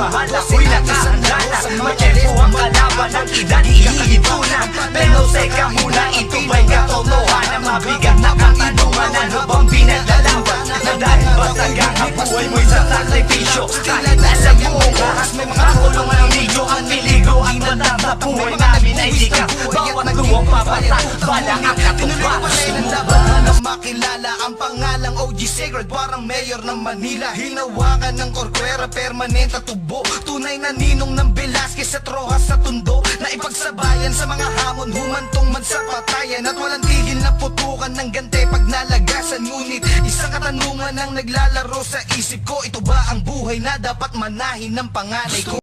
mahal, ako'y nakahanda na. Matyepo ang kalaban ng edad, iihito na. Pero teka muna, ito ba'y katotohanan? Mabigat na katanungan, ano bang pinaglalaban? Na dahil ba sagang buhay mo'y sa sakripisyo? Kahit nasa buong ahas may mga kulong ng ligo. Ang niligo ang batang na buhay namin ay sikat. Bawat luwang papata, bala ang katumbas. Laban na makilala ang pangalang OG Sacred, parang mayor ng Manila. Hinawakan ng Corcuera, permanent at tubo. Tunay na ninong ng Velasquez at Rojas sa Tondo. Na ipagsabayan sa mga hamon, humantong man sa patayan. At walang tigil na putukan ng gante pag nalagasan. Ngunit isang katanungan ang naglalaro sa isip ko, ito ba ang buhay na dapat manahin ng panganay ko?